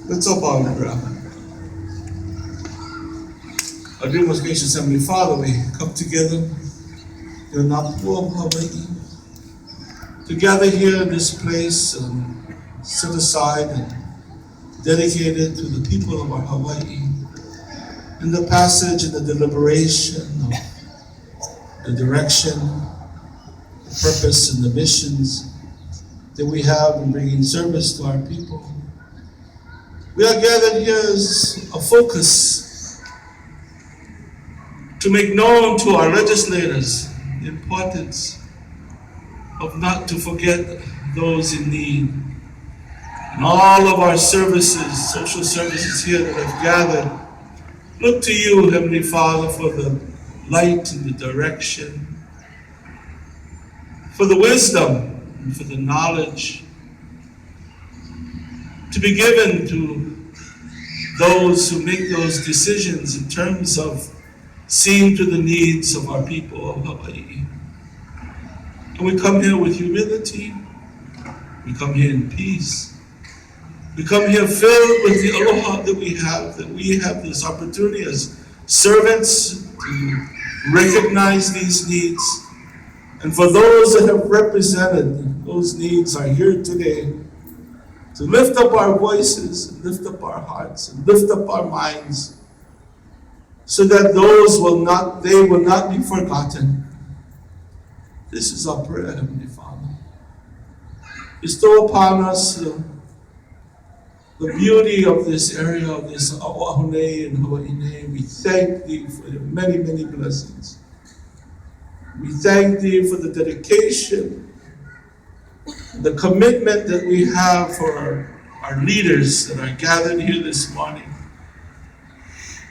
Let's up on the ground. Our dear most gracious Heavenly Father, we come together in Napua, Hawaii, to gather here in this place and set aside and dedicate it to the people of our Hawaii. In the passage and the deliberation of the direction, the purpose, and the missions that we have in bringing service to our people. We are gathered here as a focus to make known to our legislators the importance of not to forget those in need. And all of our services, social services here that have gathered, look to you, Heavenly Father, for the light and the direction, for the wisdom and for the knowledge to be given to those who make those decisions in terms of seeing to the needs of our people of Hawaii. And we come here with humility. We come here in peace. We come here filled with the aloha that we have this opportunity as servants to recognize these needs. And for those that have represented those needs are here today to lift up our voices, and lift up our hearts, and lift up our minds, so that they will not be forgotten. This is our prayer, Heavenly Father. Bestow upon us the beauty of this area, of this Oahu and Hawaii. We thank Thee for your many, many blessings. We thank Thee for the dedication, the commitment that we have for our leaders that are gathered here this morning,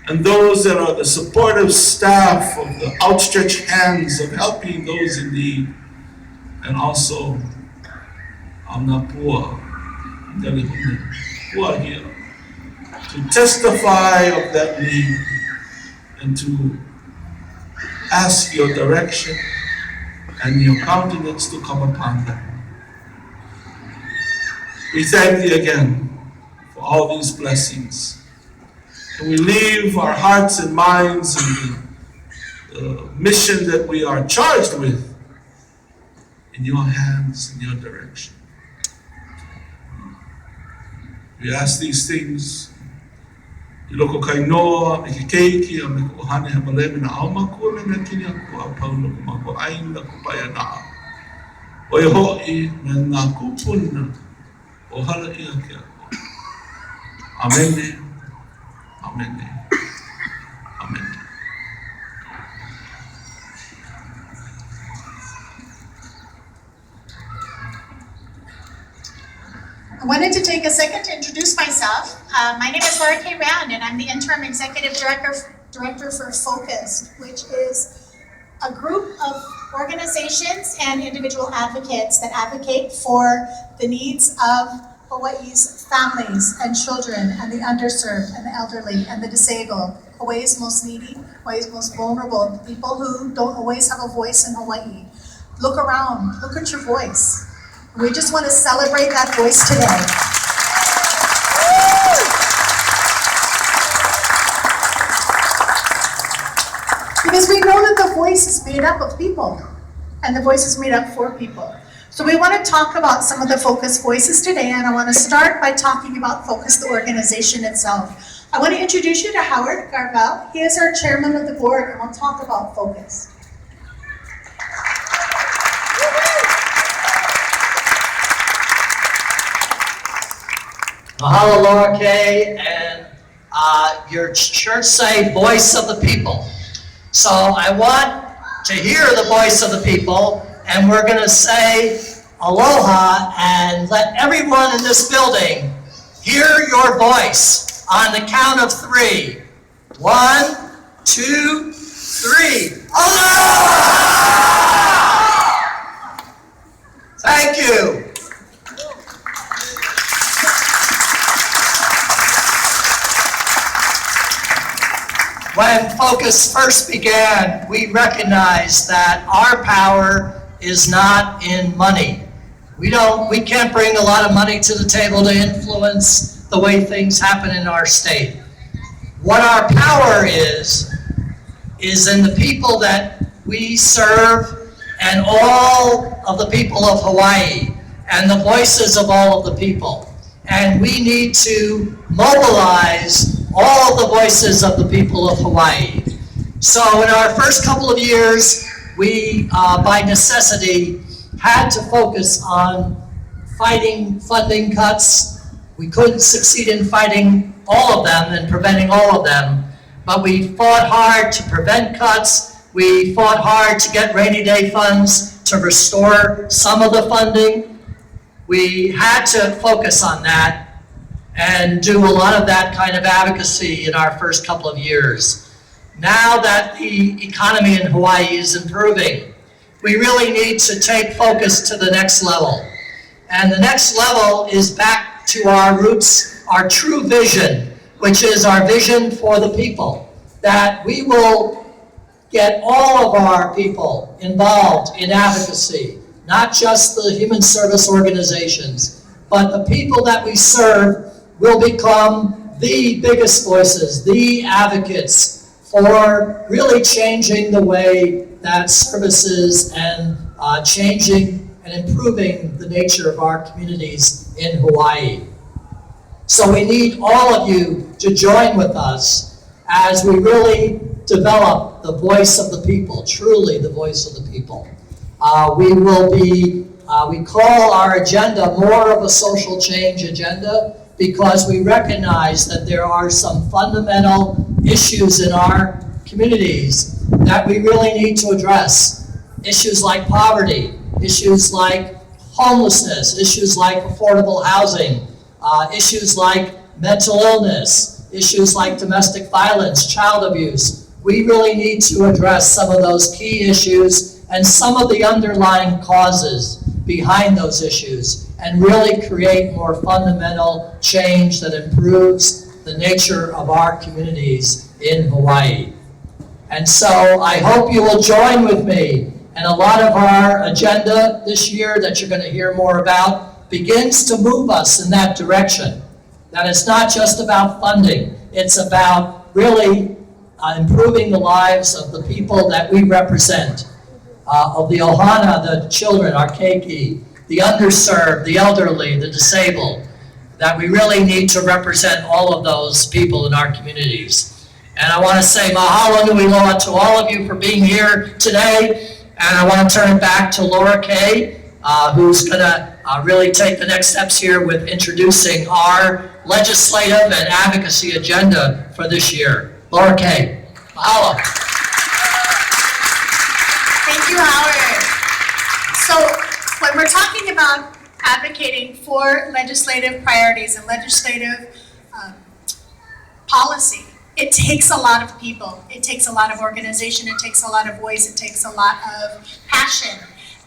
and those that are the supportive staff of the outstretched hands of helping those in need, and also Napua, who are here to testify of that need and to ask your direction and your countenance to come upon them. We thank Thee again for all these blessings. And we leave our hearts and minds and the mission that we are charged with in your hands, in your direction. We ask these things. Iloko kainoa, me ke keiki, a me ko ohane he maleme na au makua me me kini aku a paulo ko mako aina ko paya naa. O e hoi me ngā kupuna o hala ia ke ako. Amene, amene, amene. I wanted to take a second to introduce myself. My name is Laura K. Rand, and I'm the Interim Executive Director for Phocused, which is a group of organizations and individual advocates that advocate for the needs of Hawaii's families and children and the underserved and the elderly and the disabled, Hawaii's most needy, Hawaii's most vulnerable, people who don't always have a voice in Hawaii. Look around, look at your voice. We just want to celebrate that voice today. Because we know that the voice is made up of people, and the voice is made up for people. So we want to talk about some of the Focus voices today, and I want to start by talking about Focus, the organization itself. I want to introduce you to Howard Garvell. He is our chairman of the board, and we'll talk about Focus. Mahalo, Laura Kay, and your church say voice of the people. So I want to hear the voice of the people, and we're going to say aloha and let everyone in this building hear your voice on the count of 3. 1, 2, 3. Aloha! Thank you. Phocused first began, we recognized that our power is not in money. We can't bring a lot of money to the table to influence the way things happen in our state. What our power is in the people that we serve and all of the people of Hawaii and the voices of all of the people. And we need to mobilize all of the voices of the people of Hawaii. So in our first couple of years, we, by necessity, had to focus on fighting funding cuts. We couldn't succeed in fighting all of them and preventing all of them, but we fought hard to prevent cuts. We fought hard to get rainy day funds to restore some of the funding. We had to focus on that and do a lot of that kind of advocacy in our first couple of years. Now that the economy in Hawaii is improving, we really need to take focus to the next level. And the next level is back to our roots, our true vision, which is our vision for the people, that we will get all of our people involved in advocacy, not just the human service organizations, but the people that we serve will become the biggest voices, the advocates for really changing the way that services and changing and improving the nature of our communities in Hawaii. So we need all of you to join with us as we really develop the voice of the people, truly the voice of the people. We call our agenda more of a social change agenda because we recognize that there are some fundamental issues in our communities that we really need to address. Issues like poverty, issues like homelessness, issues like affordable housing, issues like mental illness, issues like domestic violence, child abuse. We really need to address some of those key issues and some of the underlying causes behind those issues and really create more fundamental change that improves the nature of our communities in Hawaii. And so I hope you will join with me. And a lot of our agenda this year that you're going to hear more about begins to move us in that direction. That it's not just about funding, it's about really improving the lives of the people that we represent, of the ohana, the children, our keiki, the underserved, the elderly, the disabled, that we really need to represent all of those people in our communities. And I want to say mahalo nui loa to all of you for being here today. And I want to turn it back to Laura Kay, who's going to really take the next steps here with introducing our legislative and advocacy agenda for this year. Laura Kay, mahalo. Thank you, Howard. So when we're talking about advocating for legislative priorities and legislative policy, it takes a lot of people. It takes a lot of organization. It takes a lot of voice. It takes a lot of passion.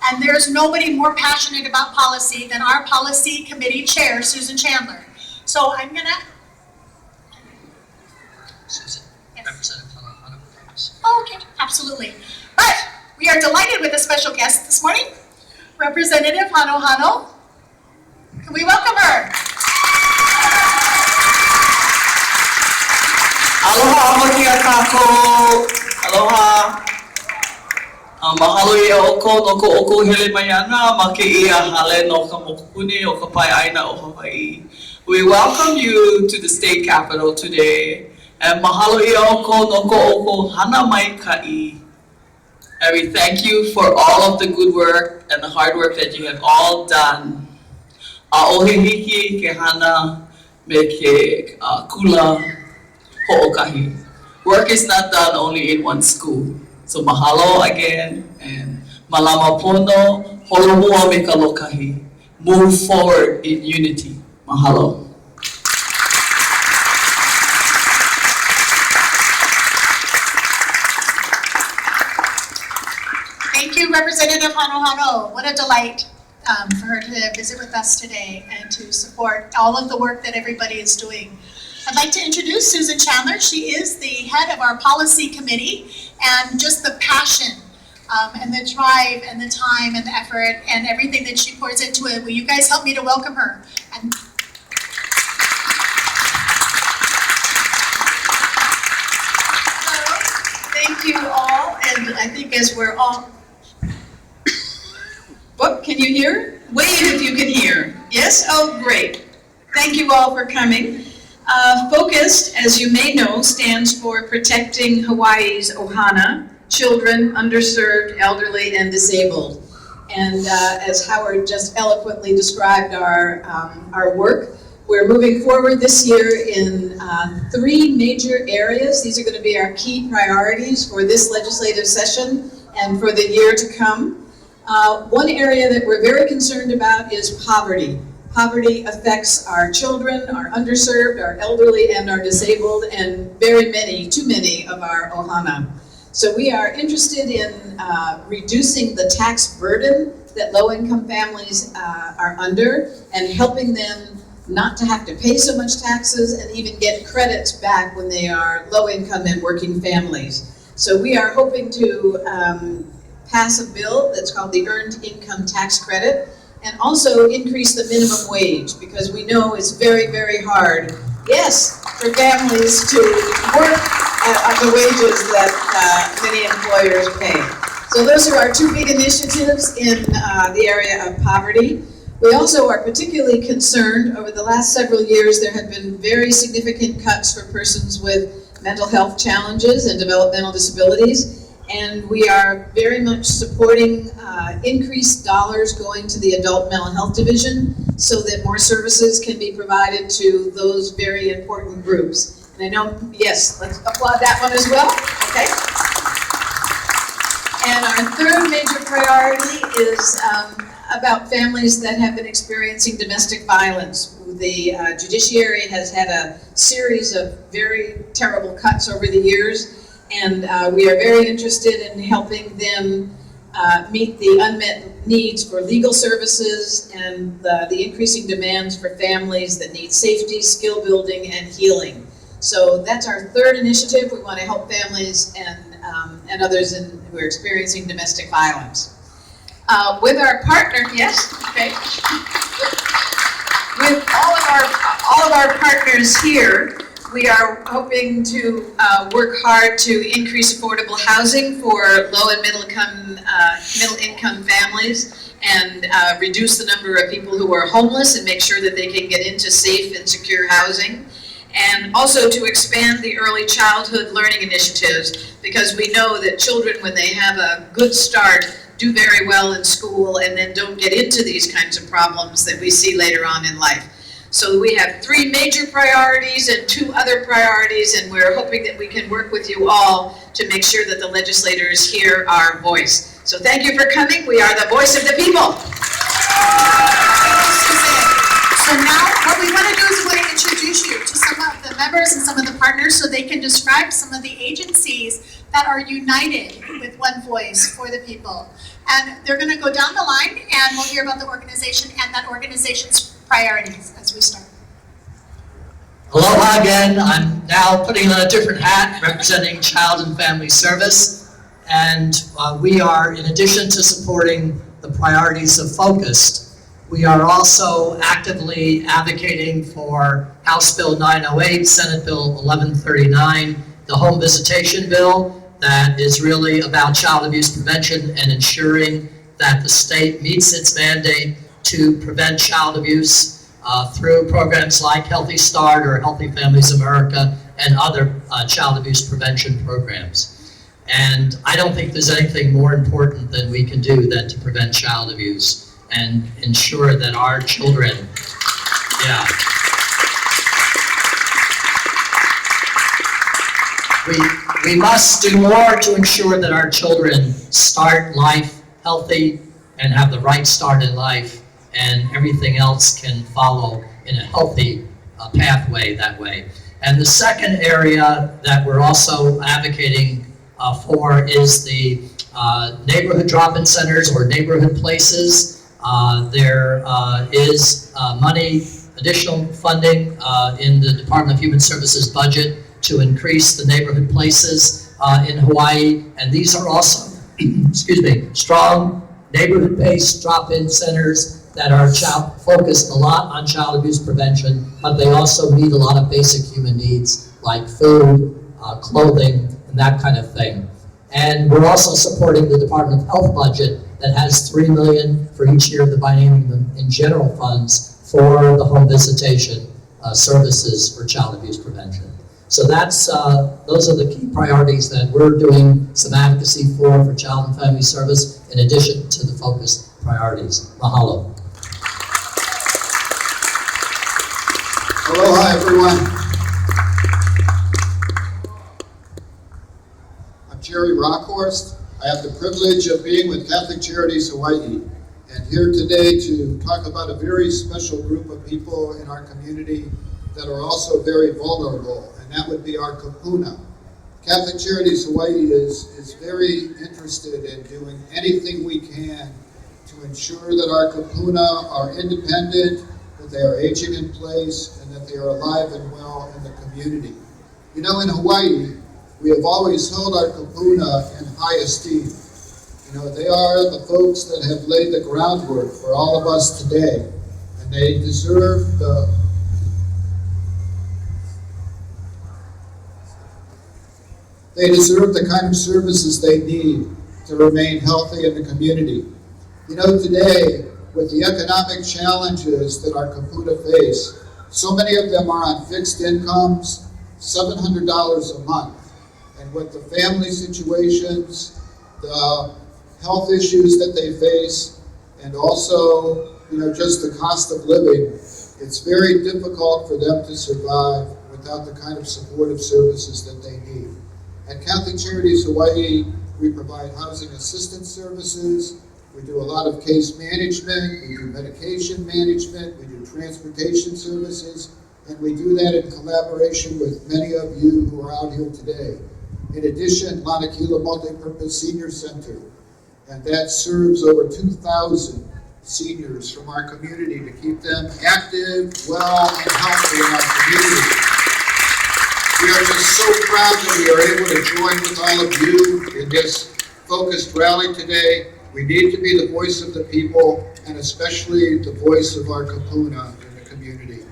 And there's nobody more passionate about policy than our policy committee chair, Susan Chandler. So I'm gonna. Susan, yes. Representative Hano. Oh, okay, absolutely. But we are delighted with a special guest this morning, Representative Hano. Can we welcome her? Aloha, makia kako. Aloha. Mahalo ia oko no ko oko hele mai ana ma ke ia hale no ka mokupuni o ka pai aina o Hawaii. We welcome you to the state capitol today. And mahalo ia oko no ko oko hana mai kai. And we thank you for all of the good work and the hard work that you have all done. Aohihiki ke hana me ke kula ho'okahi. Work is not done only in one school. So mahalo again, and malama pono, holomua me ka lokahi. Move forward in unity. Mahalo. Thank you, Representative Hano. What a delight for her to visit with us today and to support all of the work that everybody is doing. I'd like to introduce Susan Chandler. She is the head of our policy committee, and just the passion and the drive and the time and the effort and everything that she pours into it. Will you guys help me to welcome her? And thank you all, and I think as we're all, what, can you hear? Wave if you can hear. Yes? Oh, great. Thank you all for coming. Phocused, as you may know, stands for Protecting Hawaii's Ohana, Children, Underserved, Elderly, and Disabled. And as Howard just eloquently described our work, we're moving forward this year in 3 major areas. These are going to be our key priorities for this legislative session and for the year to come. One area that we're very concerned about is poverty. Poverty affects our children, our underserved, our elderly, and our disabled, and very many, too many of our ohana. So we are interested in reducing the tax burden that low-income families are under and helping them not to have to pay so much taxes and even get credits back when they are low-income and working families. So we are hoping to pass a bill that's called the Earned Income Tax Credit, and also increase the minimum wage, because we know it's very, very hard, yes, for families to work at the wages that many employers pay. So those are our 2 big initiatives in the area of poverty. We also are particularly concerned, over the last several years, there have been very significant cuts for persons with mental health challenges and developmental disabilities. And we are very much supporting increased dollars going to the Adult Mental Health Division so that more services can be provided to those very important groups. And I know, yes, let's applaud that one as well, okay? And our 3rd major priority is about families that have been experiencing domestic violence. The judiciary has had a series of very terrible cuts over the years. And we are very interested in helping them meet the unmet needs for legal services and the increasing demands for families that need safety, skill building, and healing. So that's our 3rd initiative. We want to help families and others who are experiencing domestic violence. With our partner, yes, okay. With all of our partners here, we are hoping to work hard to increase affordable housing for low and middle income families and reduce the number of people who are homeless and make sure that they can get into safe and secure housing. And also to expand the early childhood learning initiatives, because we know that children, when they have a good start, do very well in school and then don't get into these kinds of problems that we see later on in life. So we have 3 major priorities and 2 other priorities, and we're hoping that we can work with you all to make sure that the legislators hear our voice. So thank you for coming. We are the voice of the people. so now what we want to do is we want to introduce you to some of the members and some of the partners so they can describe some of the agencies that are united with one voice for the people. And they're going to go down the line and we'll hear about the organization and that organization's priorities as we start. Aloha again. I'm now putting on a different hat representing Child and Family Service. And we are, in addition to supporting the priorities of Phocused, we are also actively advocating for House Bill 908, Senate Bill 1139, the home visitation bill that is really about child abuse prevention and ensuring that the state meets its mandate to prevent child abuse through programs like Healthy Start or Healthy Families America and other child abuse prevention programs. And I don't think there's anything more important than we can do than to prevent child abuse and ensure that our children, we must do more to ensure that our children start life healthy and have the right start in life, and everything else can follow in a healthy pathway that way. And the second area that we're also advocating for is the neighborhood drop-in centers or neighborhood places. There is money additional funding in the Department of Human Services budget to increase the neighborhood places in Hawaii. And these are also, excuse me, strong neighborhood-based drop-in centers that are focused a lot on child abuse prevention, but they also meet a lot of basic human needs like food, clothing, and that kind of thing. And we're also supporting the Department of Health budget that has $3 million for each year of the biennium in general funds for the home visitation services for child abuse prevention. So that's those are the key priorities that we're doing some advocacy for Child and Family Service, in addition to the focused priorities. Mahalo. Aloha, everyone. I'm Jerry Rockhorst. I have the privilege of being with Catholic Charities Hawaii, and here today to talk about a very special group of people in our community that are also very vulnerable, and that would be our kapuna. Catholic Charities Hawaii is very interested in doing anything we can to ensure that our kapuna are independent, that they are aging in place, and that they are alive and well in the community. You know, in Hawaii, we have always held our kapuna in high esteem. You know, they are the folks that have laid the groundwork for all of us today, and they deserve the kind of services they need to remain healthy in the community. You know, today, with the economic challenges that our kapuna face, so many of them are on fixed incomes, $700 a month. And with the family situations, the health issues that they face, and also, you know, just the cost of living, it's very difficult for them to survive without the kind of supportive services that they need. At Catholic Charities Hawaii, we provide housing assistance services, we do a lot of case management, we do medication management, we do transportation services, and we do that in collaboration with many of you who are out here today. In addition, Lanakila Multi-Purpose Senior Center, and that serves over 2,000 seniors from our community to keep them active, well, and healthy in our community. We are just so proud that we are able to join with all of you in this focused rally today. We need to be the voice of the people, and especially the voice of our kapuna in the community.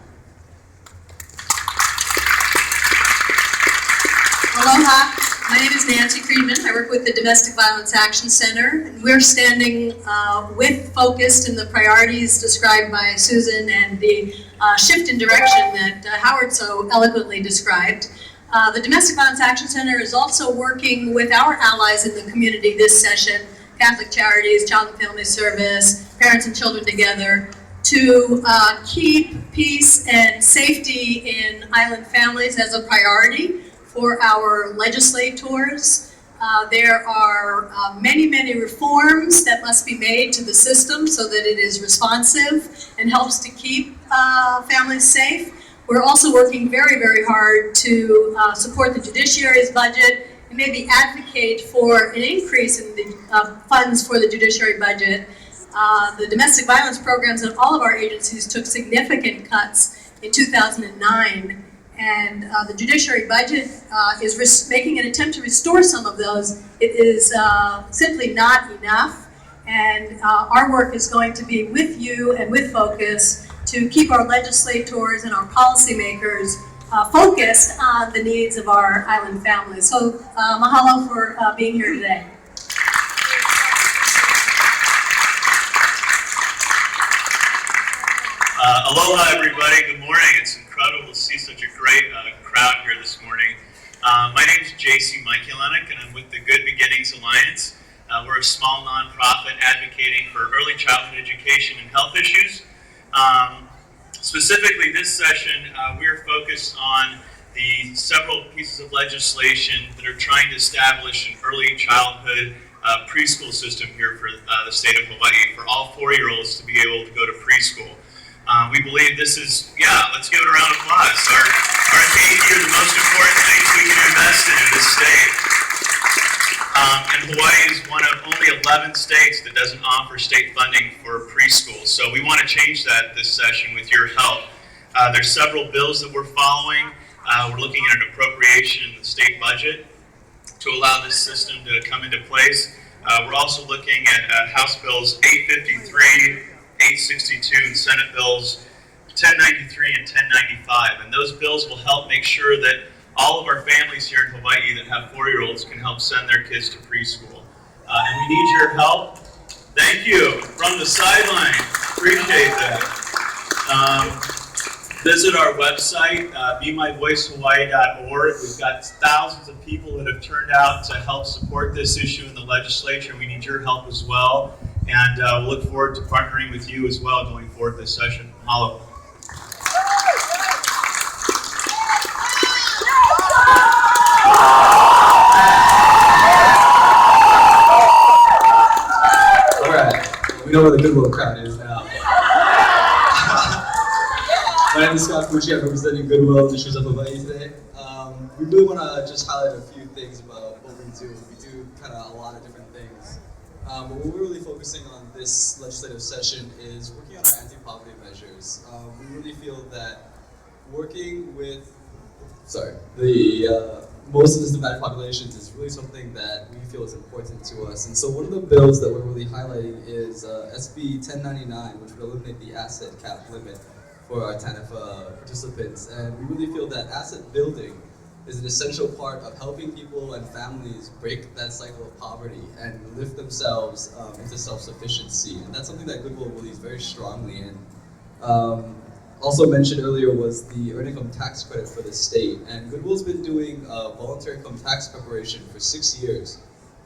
Aloha, my name is Nancy Friedman. I work with the Domestic Violence Action Center, and we're standing with Phocused in the priorities described by Susan and the shift in direction that Howard so eloquently described. The Domestic Violence Action Center is also working with our allies in the community this session, Catholic Charities, Child and Family Service, Parents and Children Together, to keep peace and safety in island families as a priority for our legislators. There are many, many reforms that must be made to the system so that it is responsive and helps to keep families safe. We're also working very, very hard to support the judiciary's budget and maybe advocate for an increase in the funds for the judiciary budget. The domestic violence programs in all of our agencies took significant cuts in 2009. And the judiciary budget is making an attempt to restore some of those. It is simply not enough, and our work is going to be with you and with Focus to keep our legislators and our policymakers focused on the needs of our island families. So mahalo for being here today. Aloha, everybody. Good morning. It's incredible to see such a great crowd here this morning. My name is J.C. Michaelanek, and I'm with the Good Beginnings Alliance. We're a small nonprofit advocating for early childhood education and health issues. Specifically, this session, we're focused on the several pieces of legislation that are trying to establish an early childhood preschool system here for the state of Hawaii for all 4-year-olds to be able to go to preschool. We believe this is, let's give it a round of applause. Our safety are the most important things we can invest in this state. And Hawaii is one of only 11 states that doesn't offer state funding for preschool. So we want to change that this session with your help. There's several bills that we're following. We're looking at an appropriation in the state budget to allow this system to come into place. We're also looking at House Bills 853, 862, and Senate Bills 1093 and 1095. And those bills will help make sure that all of our families here in Hawaii that have 4-year-olds can help send their kids to preschool. And we need your help. Thank you from the sideline. Appreciate that. Visit our website, BeMyVoiceHawaii.org. We've got thousands of people that have turned out to help support this issue in the legislature. We need your help as well. And we'll look forward to partnering with you as well going forward this session. Mahalo. All right, we know where the Goodwill crowd is now. My name is Scott Fucci. I'm representing Goodwill Industries of Hawaii today. We really want to just highlight a few things about what we do. We do kind of a lot of different things. But what we're really focusing on this legislative session is working on our anti-poverty measures. We really feel that working with, the most of the systematic populations is really something that we feel is important to us. And so one of the bills that we're really highlighting is SB 1099, which would eliminate the asset cap limit for our TANF participants. And we really feel that asset building is an essential part of helping people and families break that cycle of poverty and lift themselves into self-sufficiency. And that's something that Goodwill believes very strongly in. Also mentioned earlier was the earned income tax credit for the state. And Goodwill's been doing voluntary income tax preparation for 6 years.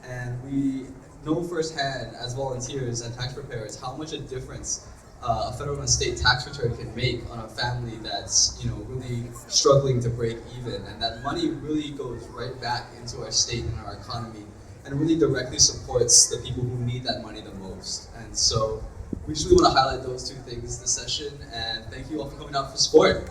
And we know firsthand as volunteers and tax preparers how much a difference a federal and state tax return can make on a family that's really struggling to break even, and that money really goes right back into our state and our economy, and really directly supports the people who need that money the most. And so we just really want to highlight those two things this session, and thank you all for coming out for support.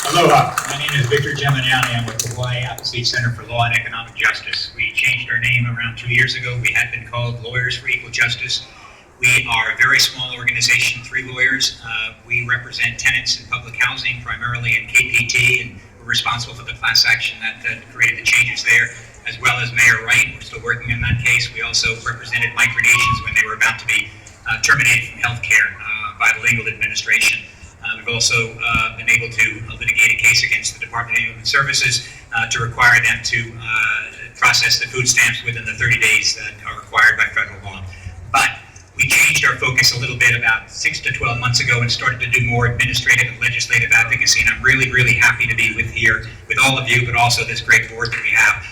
Aloha, my name is Victor Geminiani. I'm with the Hawaii Appleseed Center for Law and Economic Justice. We changed our name around 2 years ago. We had been called Lawyers for Equal Justice. We are a very small organization, 3 lawyers. We represent tenants in public housing, primarily in KPT, and we're responsible for the class action that created the changes there, as well as Mayor Wright. We're still working on that case. We also represented micronations when they were about to be terminated from healthcare by the legal administration. We've also been able to litigate a case against the Department of Human Services to require them to process the food stamps within the 30 days that are required by federal law. But we changed our focus a little bit about 6 to 12 months ago and started to do more administrative and legislative advocacy. And I'm really, really happy to be here with all of you, but also this great board that we have.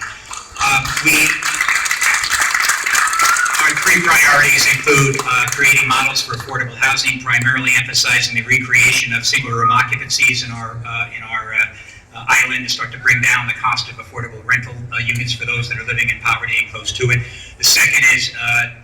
Our 3 priorities include creating models for affordable housing, primarily emphasizing the recreation of single-room occupancies in our island to start to bring down the cost of affordable rental units for those that are living in poverty and close to it. The second is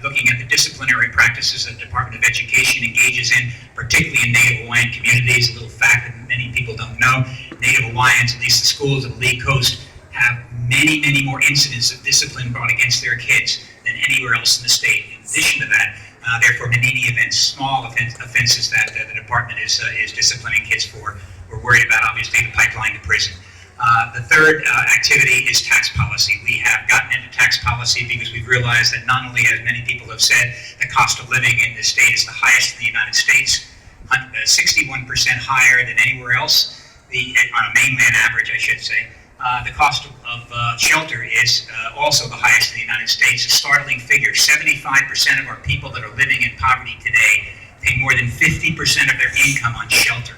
looking at the disciplinary practices that the Department of Education engages in, particularly in Native Hawaiian communities. A little fact that many people don't know: Native Hawaiians, at least the schools of the Lee Coast, have many, many more incidents of discipline brought against their kids than anywhere else in the state. In addition to that, therefore, many events, small offenses that the department is disciplining kids for. We're worried about, obviously, the pipeline to prison. The third activity is tax policy. We have gotten into tax policy because we've realized that not only, as many people have said, the cost of living in the state is the highest in the United States, 61% higher than anywhere else, on a mainland average, I should say. The cost of shelter is also the highest in the United States. A startling figure: 75% of our people that are living in poverty today pay more than 50% of their income on shelter.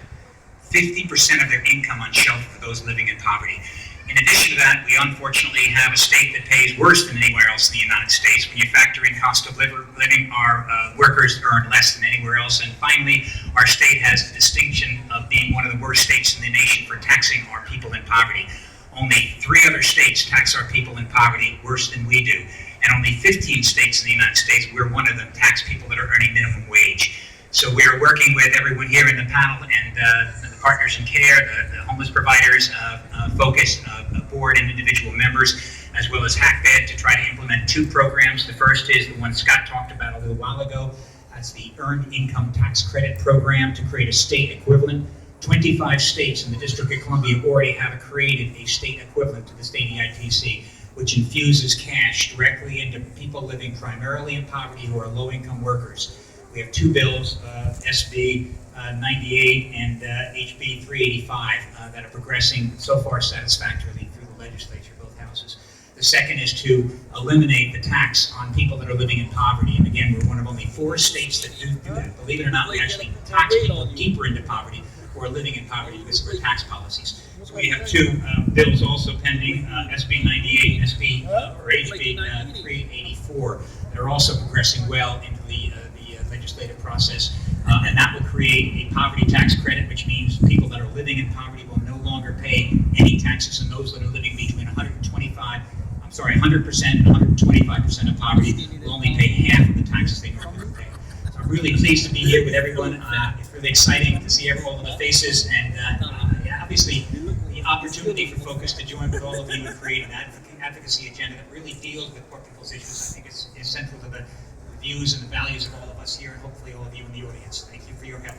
50% of their income on shelter for those living in poverty. In addition to that, we unfortunately have a state that pays worse than anywhere else in the United States. When you factor in cost of living, our workers earn less than anywhere else. And finally, our state has the distinction of being one of the worst states in the nation for taxing our people in poverty. Only 3 other states tax our people in poverty worse than we do. And only 15 states in the United States, we're one of them, tax people that are earning minimum wage. So we are working with everyone here in the panel and the Partners in Care, the homeless providers, Phocused, board and individual members, as well as HACBED, to try to implement 2 programs. The first is the one Scott talked about a little while ago. That's the Earned Income Tax Credit Program to create a state equivalent. 25 states in the District of Columbia already have created a state equivalent to the state EITC, which infuses cash directly into people living primarily in poverty who are low-income workers. We have two bills, SB 98 and HB 385, that are progressing so far satisfactorily through the legislature, both houses. The second is to eliminate the tax on people that are living in poverty. And again, we're one of only 4 states that do that. Believe it or not, we actually tax people deeper into poverty who are living in poverty because of our tax policies. So we have two bills also pending, SB 98 and HB 384, that are also progressing well into the legislative process. And that will create a poverty tax credit, which means people that are living in poverty will no longer pay any taxes, and those that are living between 100% and 125% of poverty will only pay half of the taxes they normally pay. So I'm really pleased to be here with everyone. It's really exciting to see all of the faces, and obviously the opportunity for Phocused to join with all of you and create an advocacy agenda that really deals with poor people's issues. I think is central to the views and the values of all of us here, and hopefully all of you in the audience. Thank you for your help.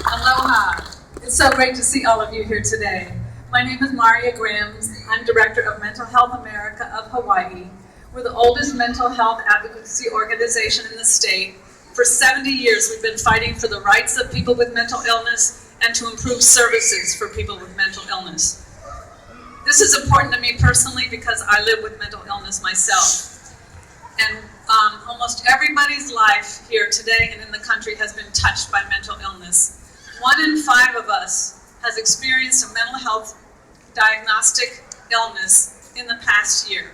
Aloha. It's so great to see all of you here today. My name is Maria Grams. I'm Director of Mental Health America of Hawaii. We're the oldest mental health advocacy organization in the state. For 70 years, we've been fighting for the rights of people with mental illness and to improve services for people with mental illness. This is important to me personally because I live with mental illness myself. And almost everybody's life here today and in the country has been touched by mental illness. 1 in 5 of us has experienced a mental health diagnostic illness in the past year.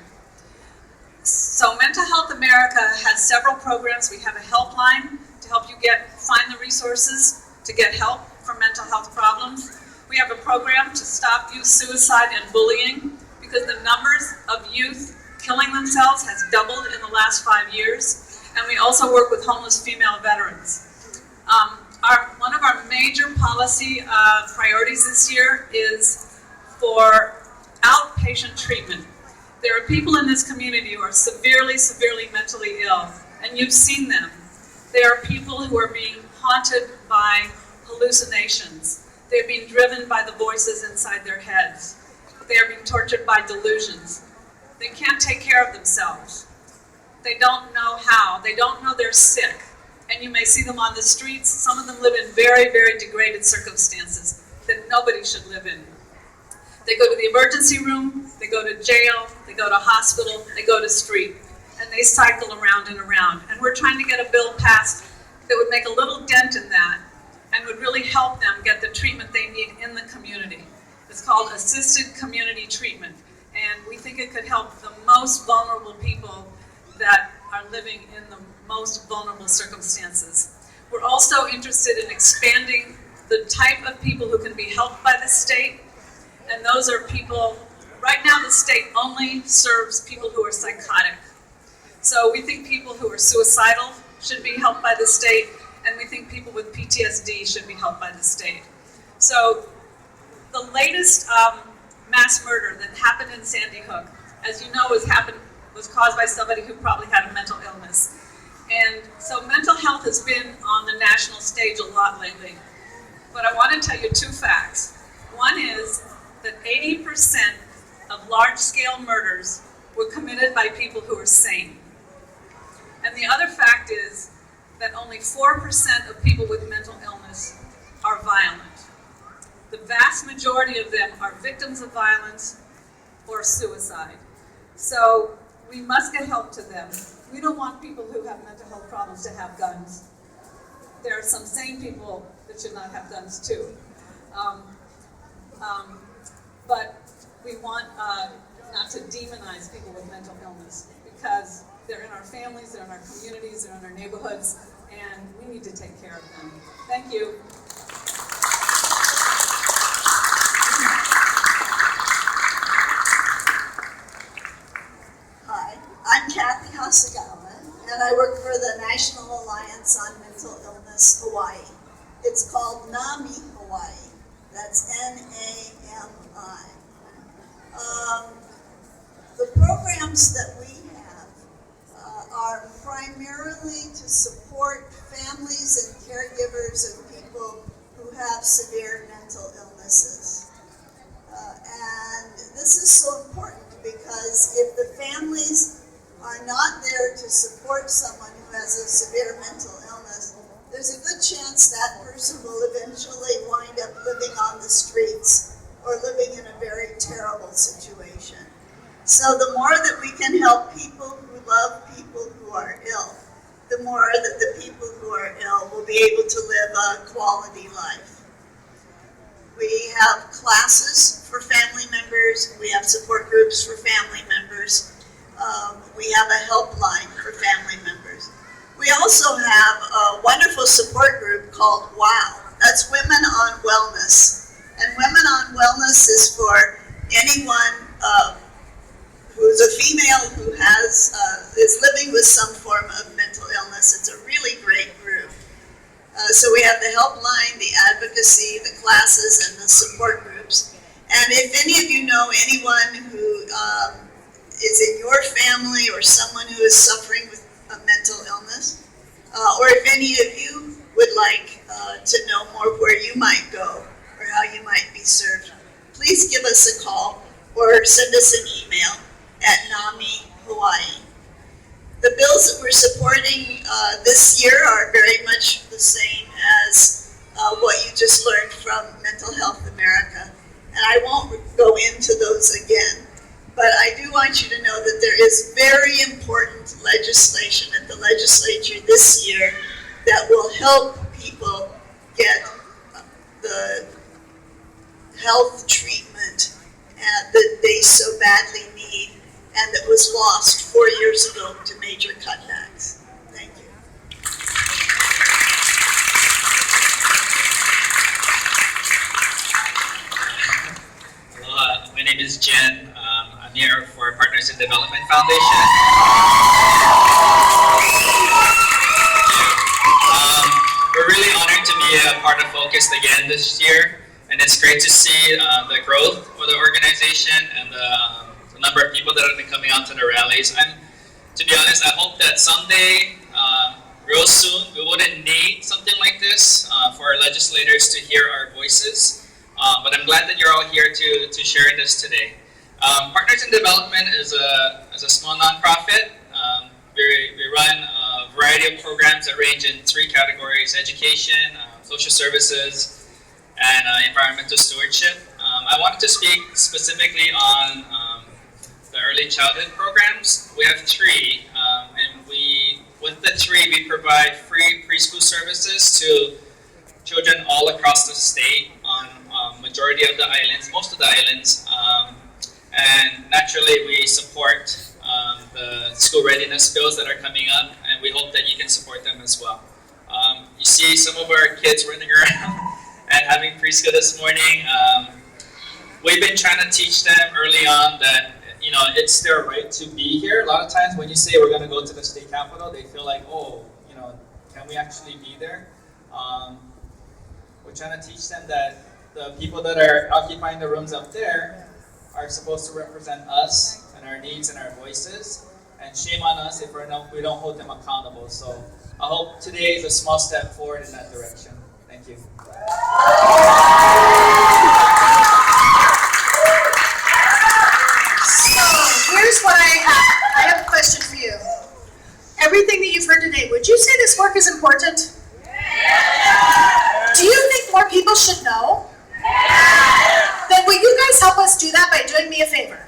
So Mental Health America has several programs. We have a helpline to help you find the resources to get help for mental health problems. We have a program to stop youth suicide and bullying because the numbers of youth killing themselves has doubled in the last 5 years. And we also work with homeless female veterans. One of our major policy priorities this year is for outpatient treatment. There are people in this community who are severely mentally ill, and you've seen them. There are people who are being haunted by hallucinations. They're being driven by the voices inside their heads. They are being tortured by delusions. They can't take care of themselves. They don't know how. They don't know they're sick. And you may see them on the streets. Some of them live in very degraded circumstances that nobody should live in. They go to the emergency room, they go to jail, they go to hospital, they go to street, and they cycle around and around. And we're trying to get a bill passed that would make a little dent in that and would really help them get the treatment they need in the community. It's called assisted community treatment, and we think it could help the most vulnerable people that are living in the most vulnerable circumstances. We're also interested in expanding the type of people who can be helped by the state, and those are people, right now the state only serves people who are psychotic. So we think people who are suicidal should be helped by the state, and we think people with PTSD should be helped by the state. So the latest mass murder that happened in Sandy Hook, as you know, was caused by somebody who probably had a mental illness. And so mental health has been on the national stage a lot lately. But I want to tell you 2 facts. One is that 80% of large-scale murders were committed by people who are sane. And the other fact is that only 4% of people with mental illness are violent. The vast majority of them are victims of violence or suicide. So we must get help to them. We don't want people who have mental health problems to have guns. There are some sane people that should not have guns too. But we want not to demonize people with mental illness because they're in our families, they're in our communities, they're in our neighborhoods, and we need to take care of them. Thank you. Hi, I'm Kathy Hasagawa, and I work for the National Alliance on Mental Illness Hawaii. It's called NAMI Hawaii. That's N-A-M-I. The programs that we have are primarily to support families and caregivers of people who have severe mental illnesses. And this is so important because if the families are not there to support someone who has a severe mental illness, there's a good chance that person will eventually wind up living on the streets or living in a very terrible situation. So the more that we can help people who love people who are ill, the more that the people who are ill will be able to live a quality life. We have classes for family members, we have support groups for family members, we have a helpline for family members. We also have a wonderful support group called WOW. That's Women on Wellness. And Women on Wellness is for anyone who's a female who is living with some form of mental illness. It's a really great group. So we have the helpline, the advocacy, the classes, and the support groups. And if any of you know anyone who is in your family or someone who is suffering with a mental illness, or if any of you would like to know more where you might go or how you might be served, please give us a call or send us an email at NAMI Hawaii. The bills that we're supporting this year are very much the same as what you just learned from Mental Health America. And I won't go into those again, but I do want you to know that there is very important legislation at the legislature this year that will help people get the health treatment that they so badly need and that was lost 4 years ago to major cutbacks. Thank you. Hello, my name is Jen. I'm here for Partners in Development Foundation. We're really honored to be a part of Phocused again this year, and it's great to see the growth of the organization and the number of people that have been coming out to the rallies. To be honest, I hope that someday, real soon, we wouldn't need something like this for our legislators to hear our voices. But I'm glad that you're all here to share this today. Partners in Development is a small nonprofit. We run a variety of programs that range in 3 categories: education, social services, and environmental stewardship. I wanted to speak specifically on the early childhood programs. We have 3, and with the 3, we provide free preschool services to children all across the state on majority of the islands, most of the islands, and naturally we support the school readiness bills that are coming up, and we hope that you can support them as well. You see some of our kids running around and having preschool this morning. We've been trying to teach them early on that it's their right to be here. A lot of times when you say we're going to go to the state capitol, they feel like, can we actually be there? We're trying to teach them that the people that are occupying the rooms up there are supposed to represent us and our needs and our voices. And shame on us if we don't hold them accountable. So I hope today is a small step forward in that direction. Thank you. So here's what I have a question for you. Everything that you've heard today, would you say this work is important? Do you think more people should know? Then will you guys help us do that by doing me a favor?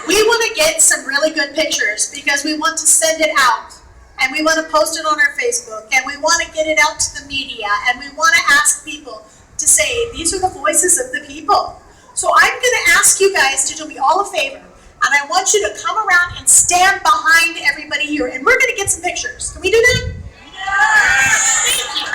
We want to get some really good pictures because we want to send it out and we want to post it on our Facebook and we want to get it out to the media and we want to ask people to say, these are the voices of the people. So I'm going to ask you guys to do me all a favor, and I want you to come around and stand behind everybody here, and we're going to get some pictures. Can we do that? Thank you.